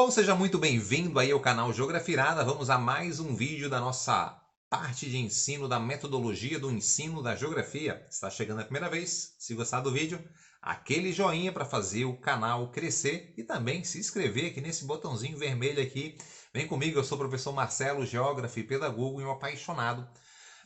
Alô, seja muito bem-vindo aí ao canal Geografirada. Vamos a mais um vídeo da nossa parte de ensino da metodologia do ensino da geografia. Está chegando a primeira vez? Se gostar do vídeo, aquele joinha para fazer o canal crescer e também se inscrever aqui nesse botãozinho vermelho aqui. Vem comigo, eu sou o professor Marcelo, geógrafo e pedagogo e um apaixonado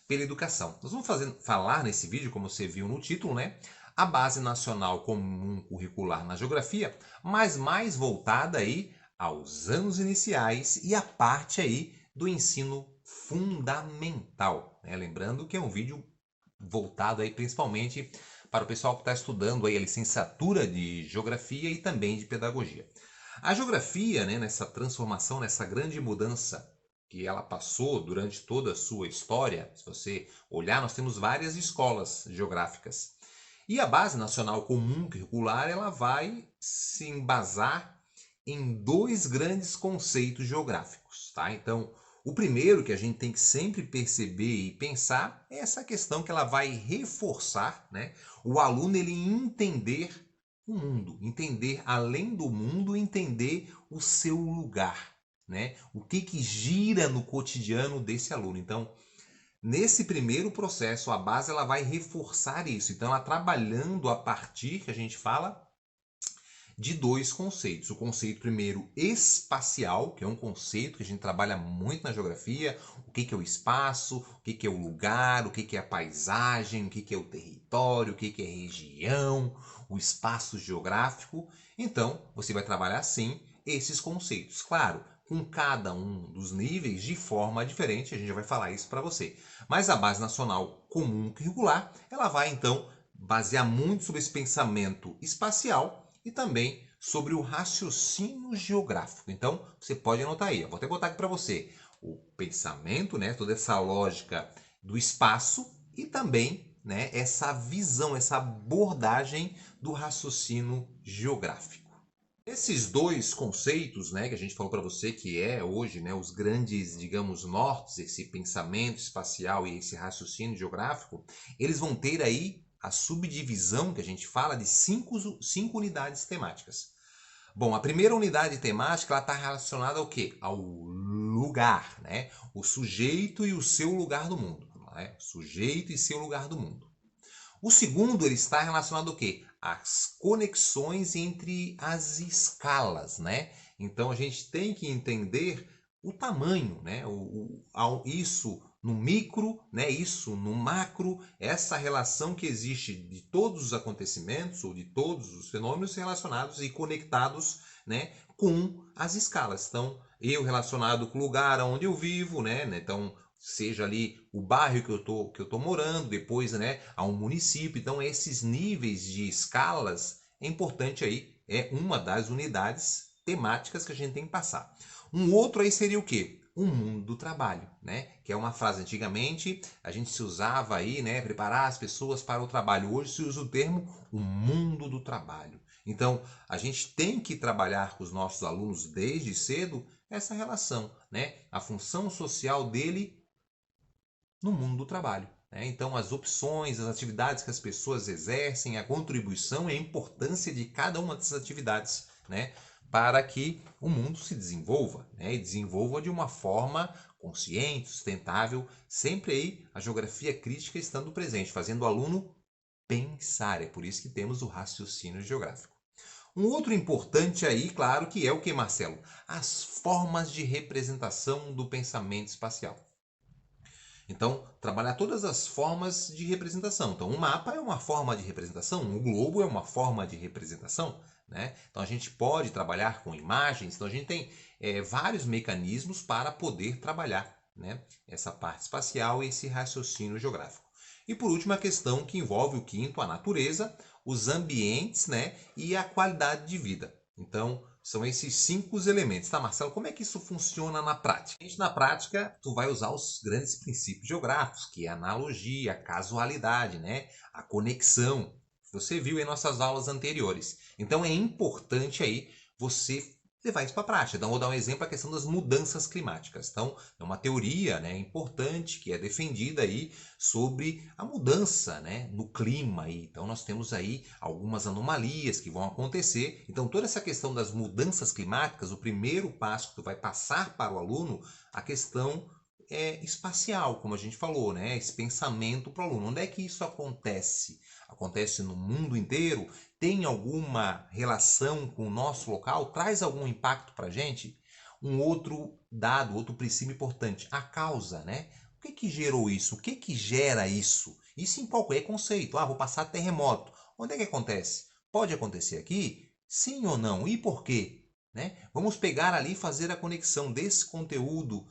pela educação. Nós vamos falar nesse vídeo, como você viu no título, né? A Base Nacional Comum Curricular na Geografia, mas mais voltada aí aos anos iniciais e a parte aí do ensino fundamental, né? Lembrando que é um vídeo voltado aí principalmente para o pessoal que está estudando aí a licenciatura de Geografia e também de Pedagogia. A geografia, né, nessa transformação, nessa grande mudança que ela passou durante toda a sua história, se você olhar, nós temos várias escolas geográficas. E a Base Nacional Comum Curricular, ela vai se embasar em dois grandes conceitos geográficos, tá? Então, o primeiro que a gente tem que sempre perceber e pensar é essa questão que ela vai reforçar, né? O aluno ele entender o mundo, entender além do mundo, entender o seu lugar, né? O que gira no cotidiano desse aluno. Então, nesse primeiro processo, a base ela vai reforçar isso. Então, ela trabalhando a partir, que a gente fala, de dois conceitos. O conceito primeiro espacial, que é um conceito que a gente trabalha muito na geografia. O que é o espaço, o que é o lugar, o que é a paisagem, o que é o território, o que é a região, o espaço geográfico. Então, você vai trabalhar sim esses conceitos. Claro, com cada um dos níveis de forma diferente, a gente já vai falar isso para você. Mas a Base Nacional Comum Curricular, ela vai então basear muito sobre esse pensamento espacial e também sobre o raciocínio geográfico. Então, você pode anotar aí, vou até botar aqui para você, o pensamento, né, toda essa lógica do espaço e também, né, essa visão, essa abordagem do raciocínio geográfico. Esses dois conceitos, né, que a gente falou para você que é hoje, né, os grandes, digamos, nortes, esse pensamento espacial e esse raciocínio geográfico, eles vão ter aí a subdivisão que a gente fala de cinco unidades temáticas. Bom, a primeira unidade temática ela está relacionada ao quê? Ao lugar, né? O sujeito e o seu lugar do mundo. Né? Sujeito e seu lugar do mundo. O segundo ele está relacionado ao quê? As conexões entre as escalas, né? Então a gente tem que entender o tamanho, né? Isso no micro, né? Isso no macro, essa relação que existe de todos os acontecimentos ou de todos os fenômenos relacionados e conectados, né? Com as escalas. Então, eu relacionado com o lugar onde eu vivo, né? Então, seja ali o bairro que eu tô morando, depois, né, a um município. Então, esses níveis de escalas é importante aí, é uma das unidades temáticas que a gente tem que passar. Um outro aí seria o quê? O mundo do trabalho, né? Que é uma frase antigamente a gente se usava aí, né, preparar as pessoas para o trabalho. Hoje se usa o termo o mundo do trabalho. Então, a gente tem que trabalhar com os nossos alunos desde cedo essa relação, né? A função social dele no mundo do trabalho. Né? Então, as opções, as atividades que as pessoas exercem, a contribuição e a importância de cada uma dessas atividades, né? Para que o mundo se desenvolva, né? E desenvolva de uma forma consciente, sustentável, sempre aí a geografia crítica estando presente, fazendo o aluno pensar. É por isso que temos o raciocínio geográfico. Um outro importante aí, claro, que é o que, Marcelo? As formas de representação do pensamento espacial. Então, trabalhar todas as formas de representação. Então, um mapa é uma forma de representação, um globo é uma forma de representação. Né? Então, a gente pode trabalhar com imagens, então a gente tem vários mecanismos para poder trabalhar, né, essa parte espacial e esse raciocínio geográfico. E por último, a questão que envolve o quinto, a natureza, os ambientes, né, e a qualidade de vida. Então, são esses 5 elementos. Tá, Marcelo, como é que isso funciona na prática? Na prática, tu vai usar os grandes princípios geográficos, que é a analogia, a casualidade, né? A conexão. Você viu em nossas aulas anteriores. Então, é importante aí você levar isso para a prática. Então, vou dar um exemplo, a questão das mudanças climáticas. Então, é uma teoria, né, importante que é defendida aí sobre a mudança, né, no clima. Aí. Então, nós temos aí algumas anomalias que vão acontecer. Então, toda essa questão das mudanças climáticas, o primeiro passo que tu vai passar para o aluno, a questão espacial, como a gente falou, né? Esse pensamento para o aluno. Onde é que isso acontece? Acontece no mundo inteiro? Tem alguma relação com o nosso local? Traz algum impacto para a gente? Um outro dado, outro princípio importante, a causa, né? O que que gerou isso? O que que gera isso? Isso em qualquer conceito. Ah, vou passar terremoto. Onde é que acontece? Pode acontecer aqui? Sim ou não? E por quê? Né? Vamos pegar ali e fazer a conexão desse conteúdo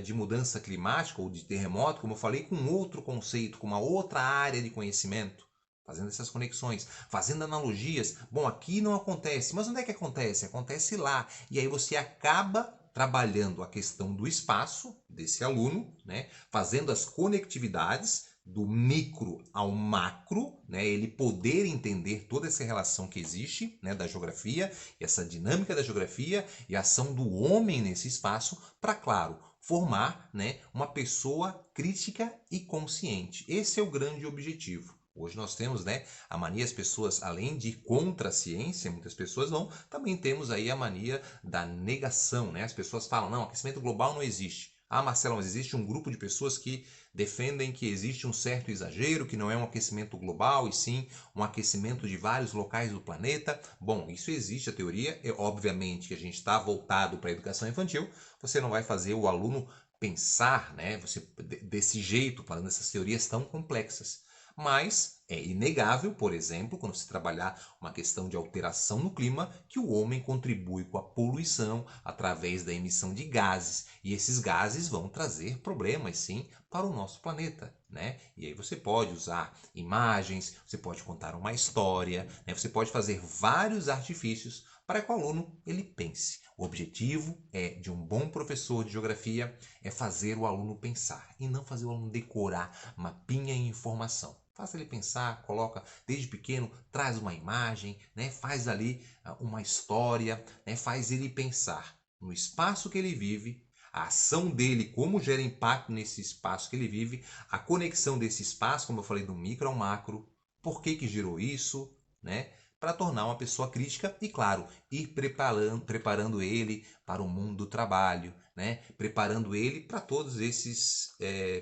de mudança climática ou de terremoto, como eu falei, com outro conceito, com uma outra área de conhecimento. Fazendo essas conexões, fazendo analogias. Bom, aqui não acontece, mas onde é que acontece? Acontece lá. E aí você acaba trabalhando a questão do espaço desse aluno, né? Fazendo as conectividades do micro ao macro, né? Ele poder entender toda essa relação que existe, né? Da geografia, essa dinâmica da geografia e a ação do homem nesse espaço, para, claro, formar, né, uma pessoa crítica e consciente. Esse é o grande objetivo. Hoje nós temos, né, a mania, as pessoas, além de ir contra a ciência, muitas pessoas vão, também temos aí a mania da negação, né? As pessoas falam, não, aquecimento global não existe. Ah, Marcelo, mas existe um grupo de pessoas que defendem que existe um certo exagero, que não é um aquecimento global, e sim um aquecimento de vários locais do planeta. Bom, isso existe, a teoria, é obviamente que a gente está voltado para a educação infantil, você não vai fazer o aluno pensar, né, você, desse jeito, falando essas teorias tão complexas. Mas é inegável, por exemplo, quando se trabalhar uma questão de alteração no clima, que o homem contribui com a poluição através da emissão de gases, e esses gases vão trazer problemas, sim, para o nosso planeta, né? E aí você pode usar imagens, você pode contar uma história, né? Você pode fazer vários artifícios para que o aluno ele pense. O objetivo de um bom professor de geografia é fazer o aluno pensar e não fazer o aluno decorar mapinha e informação. Faça ele pensar, coloca desde pequeno, traz uma imagem, né? Faz ali uma história, né? Faz ele pensar no espaço que ele vive, a ação dele, como gera impacto nesse espaço que ele vive, a conexão desse espaço, como eu falei, do micro ao macro, por que que gerou isso, né? Para tornar uma pessoa crítica e, claro, ir preparando ele para o mundo do trabalho, né? Preparando ele para todos esses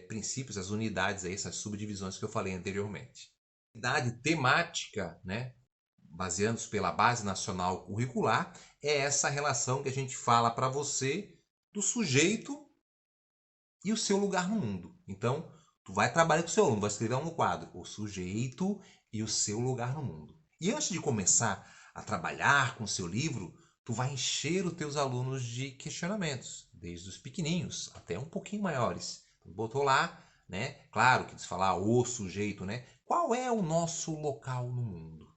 princípios, as unidades, aí, essas subdivisões que eu falei anteriormente. Unidade temática, né? Baseando-se pela Base Nacional Curricular, é essa relação que a gente fala para você do sujeito e o seu lugar no mundo. Então, tu vai trabalhar com o seu aluno, vai escrever no quadro o sujeito e o seu lugar no mundo. E antes de começar a trabalhar com o seu livro, tu vai encher os teus alunos de questionamentos, desde os pequeninhos até um pouquinho maiores. Tu botou lá, né? Claro que tu falar o sujeito, né? Qual é o nosso local no mundo?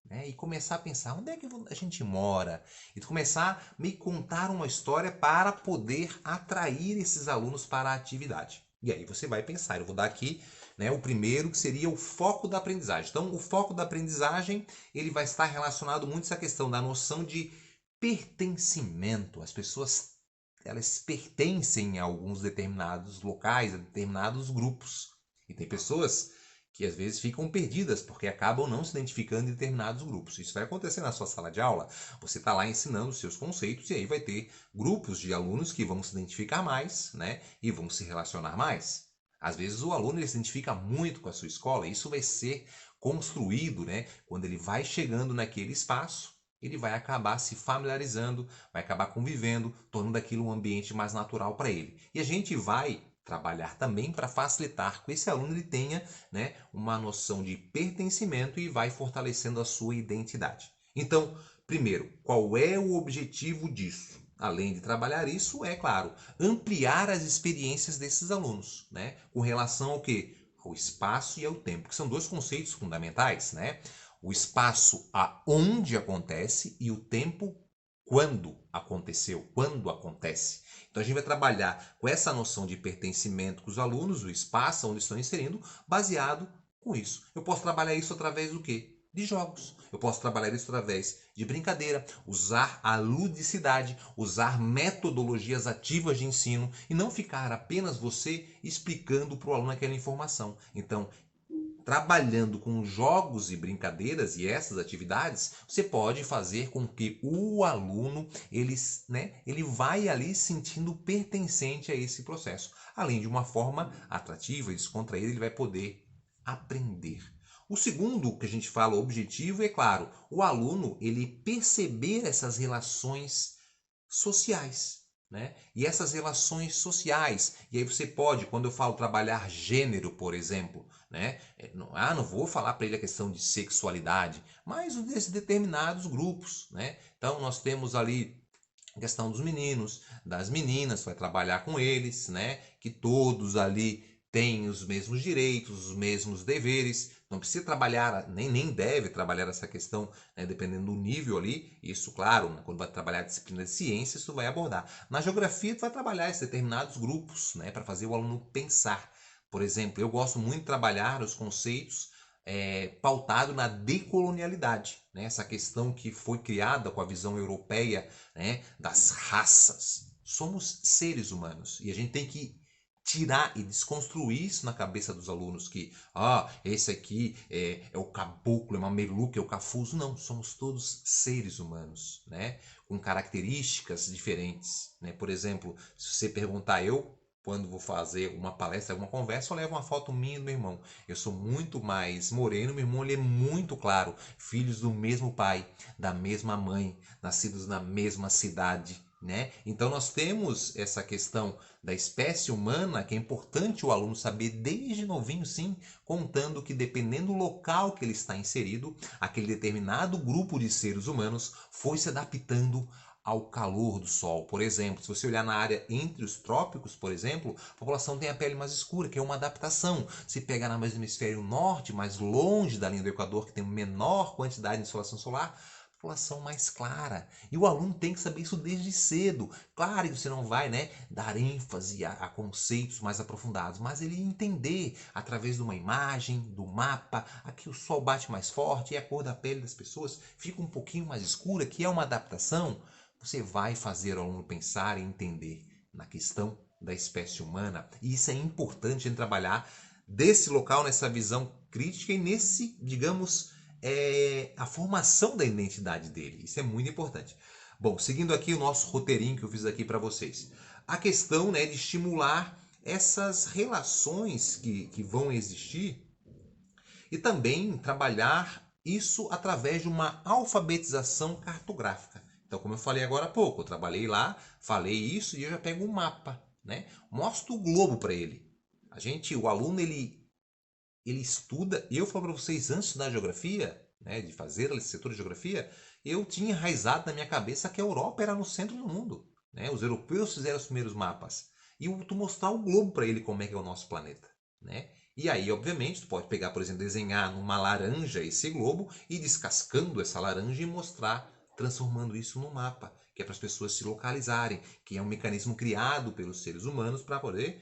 Né? E começar a pensar onde é que a gente mora e tu começar a me contar uma história para poder atrair esses alunos para a atividade. E aí você vai pensar, eu vou dar aqui, né, o primeiro que seria o foco da aprendizagem. Então, o foco da aprendizagem ele vai estar relacionado muito a essa questão da noção de pertencimento. As pessoas elas pertencem a alguns determinados locais, a determinados grupos. E tem pessoas que às vezes ficam perdidas porque acabam não se identificando em determinados grupos. Isso vai acontecer na sua sala de aula. Você está lá ensinando os seus conceitos e aí vai ter grupos de alunos que vão se identificar mais, né, e vão se relacionar mais. Às vezes o aluno ele se identifica muito com a sua escola, e isso vai ser construído, né, quando ele vai chegando naquele espaço, ele vai acabar se familiarizando, vai acabar convivendo, tornando aquilo um ambiente mais natural para ele. E a gente vai trabalhar também para facilitar que esse aluno ele tenha, né, uma noção de pertencimento e vai fortalecendo a sua identidade. Então, primeiro, qual é o objetivo disso? Além de trabalhar isso, é claro, ampliar as experiências desses alunos, né, com relação ao quê? Ao espaço e ao tempo, que são dois conceitos fundamentais, né? O espaço aonde acontece e o tempo quando aconteceu, quando acontece. Então a gente vai trabalhar com essa noção de pertencimento com os alunos, o espaço onde estão inserindo, baseado com isso. Eu posso trabalhar isso através do quê? de jogos. Eu posso trabalhar isso através de brincadeira, usar a ludicidade, usar metodologias ativas de ensino e não ficar apenas você explicando para o aluno aquela informação. Então, trabalhando com jogos e brincadeiras e essas atividades, você pode fazer com que o aluno ele vai ali sentindo pertencente a esse processo. Além de uma forma atrativa e descontraída, ele vai poder aprender. O segundo que a gente fala, o objetivo, é claro, o aluno ele perceber essas relações sociais. Né? E essas relações sociais, e aí você pode, quando eu falo trabalhar gênero, por exemplo, né? Não vou falar para ele a questão de sexualidade, mas desses determinados grupos. Né? Então nós temos ali a questão dos meninos, das meninas, vai trabalhar com eles, né? Que todos ali têm os mesmos direitos, os mesmos deveres. Não precisa trabalhar, nem deve trabalhar essa questão, né, dependendo do nível ali. Isso, claro, né, quando vai trabalhar a disciplina de ciências, isso vai abordar. Na geografia, tu vai trabalhar esses determinados grupos, né, para fazer o aluno pensar. Por exemplo, eu gosto muito de trabalhar os conceitos pautado na decolonialidade, né? Essa questão que foi criada com a visão europeia, né, das raças. Somos seres humanos e a gente tem que tirar e desconstruir isso na cabeça dos alunos que, esse aqui é o caboclo, é uma meluca, é o cafuso. Não, somos todos seres humanos, né? Com características diferentes, né? Por exemplo, se você perguntar quando vou fazer uma palestra, alguma conversa, eu levo uma foto minha e do meu irmão. Eu sou muito mais moreno, meu irmão ele é muito claro. Filhos do mesmo pai, da mesma mãe, nascidos na mesma cidade. Né? Então nós temos essa questão da espécie humana que é importante o aluno saber desde novinho, sim, contando que dependendo do local que ele está inserido, aquele determinado grupo de seres humanos foi se adaptando ao calor do sol. Por exemplo, se você olhar na área entre os trópicos, por exemplo, a população tem a pele mais escura, que é uma adaptação. Se pegar no hemisfério norte, mais longe da linha do Equador, que tem menor quantidade de insolação solar, população mais clara. E o aluno tem que saber isso desde cedo. Claro que você não vai, né, dar ênfase a conceitos mais aprofundados, mas ele entender através de uma imagem, do mapa, aqui o sol bate mais forte e a cor da pele das pessoas fica um pouquinho mais escura, que é uma adaptação. Você vai fazer o aluno pensar e entender na questão da espécie humana. E isso é importante em trabalhar desse local, nessa visão crítica e nesse, digamos, a formação da identidade dele. Isso é muito importante. Bom, seguindo aqui o nosso roteirinho que eu fiz aqui para vocês. A questão, né, de estimular essas relações que vão existir e também trabalhar isso através de uma alfabetização cartográfica. Então, como eu falei agora há pouco, eu trabalhei lá, falei isso e eu já pego um mapa, né? Mostro o globo para ele. O aluno, ele estuda. Eu falo para vocês, antes de estudar geografia, né, de fazer a licenciatura de geografia, eu tinha enraizado na minha cabeça que a Europa era no centro do mundo. Né? Os europeus fizeram os primeiros mapas. E eu tu mostrar o globo para ele como é que é o nosso planeta. Né? E aí, obviamente, tu pode pegar, por exemplo, desenhar numa laranja esse globo e descascando essa laranja e mostrar, transformando isso num mapa, que é para as pessoas se localizarem, que é um mecanismo criado pelos seres humanos para poder,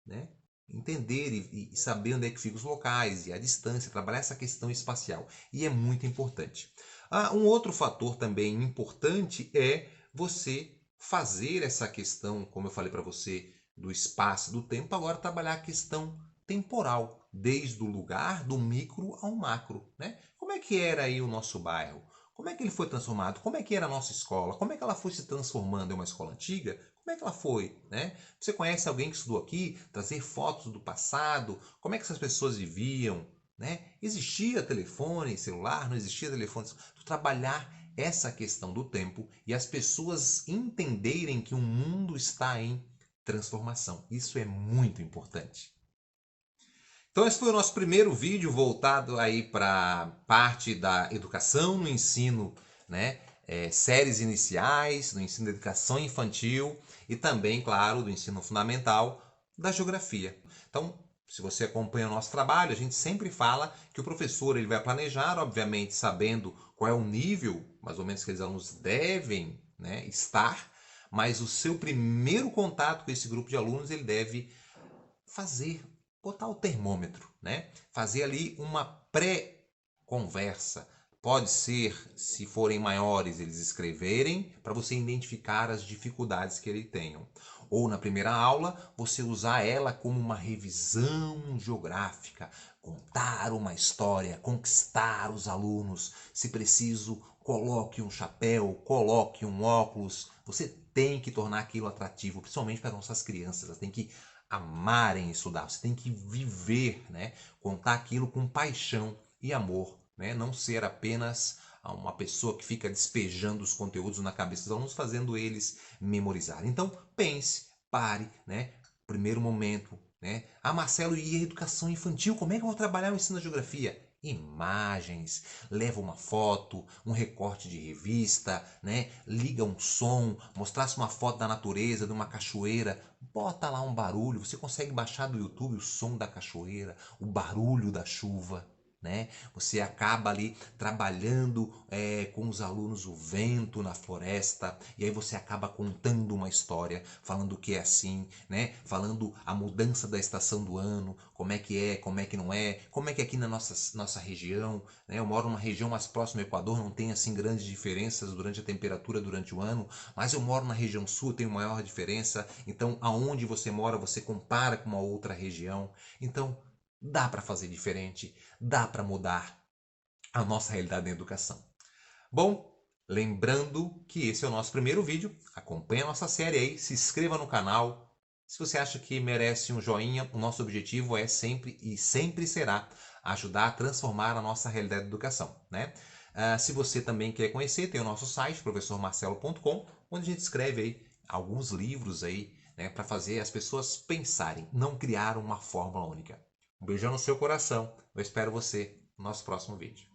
né, entender e saber onde é que ficam os locais e a distância, trabalhar essa questão espacial. E é muito importante. Um outro fator também importante é você fazer essa questão, como eu falei para você, do espaço, do tempo, agora trabalhar a questão temporal, desde o lugar, do micro ao macro. Né? Como é que era aí o nosso bairro? Como é que ele foi transformado? Como é que era a nossa escola? Como é que ela foi se transformando em uma escola antiga? Como é que ela foi? Né? Você conhece alguém que estudou aqui? Trazer fotos do passado? Como é que essas pessoas viviam? Né? Existia telefone, celular? Não existia telefone? Trabalhar essa questão do tempo e as pessoas entenderem que o mundo está em transformação. Isso é muito importante. Então esse foi o nosso primeiro vídeo voltado aí para a parte da educação no ensino, né? Séries iniciais, no ensino de educação infantil e também, claro, do ensino fundamental da geografia. Então, se você acompanha o nosso trabalho, a gente sempre fala que o professor ele vai planejar, obviamente, sabendo qual é o nível, mais ou menos, que os alunos devem, né, estar, mas o seu primeiro contato com esse grupo de alunos, ele deve botar o termômetro, né? Fazer ali uma pré-conversa, Pode ser, se forem maiores, eles escreverem para você identificar as dificuldades que eles tenham. Ou na primeira aula, você usar ela como uma revisão geográfica, contar uma história, conquistar os alunos. Se preciso, coloque um chapéu, coloque um óculos. Você tem que tornar aquilo atrativo, principalmente para nossas crianças. Elas têm que amarem estudar, você tem que viver, né? Contar aquilo com paixão e amor, né? Não ser apenas uma pessoa que fica despejando os conteúdos na cabeça dos alunos, fazendo eles memorizar. Então, pense, pare, né? Primeiro momento, né? Ah, Marcelo, e a educação infantil? Como é que eu vou trabalhar o ensino da geografia? Imagens, leva uma foto, um recorte de revista, né? Liga um som, mostrasse uma foto da natureza, de uma cachoeira, bota lá um barulho, você consegue baixar do YouTube o som da cachoeira, o barulho da chuva, né? Você acaba ali trabalhando com os alunos o vento na floresta, e aí você acaba contando uma história, falando que é assim, né? Falando a mudança da estação do ano, como é, como é que não é, como é que aqui na nossa região, né? Eu moro numa região mais próxima ao Equador, não tem assim grandes diferenças durante a temperatura durante o ano, mas eu moro na região sul, tem maior diferença, então aonde você mora você compara com uma outra região, então dá para fazer diferente, dá para mudar a nossa realidade na educação. Bom, lembrando que esse é o nosso primeiro vídeo, acompanhe a nossa série aí, se inscreva no canal. Se você acha que merece um joinha, o nosso objetivo é sempre e sempre será ajudar a transformar a nossa realidade de educação, né? Se você também quer conhecer, tem o nosso site, professormarcelo.com, onde a gente escreve aí alguns livros aí, né, para fazer as pessoas pensarem, não criar uma fórmula única. Um beijão no seu coração. Eu espero você no nosso próximo vídeo.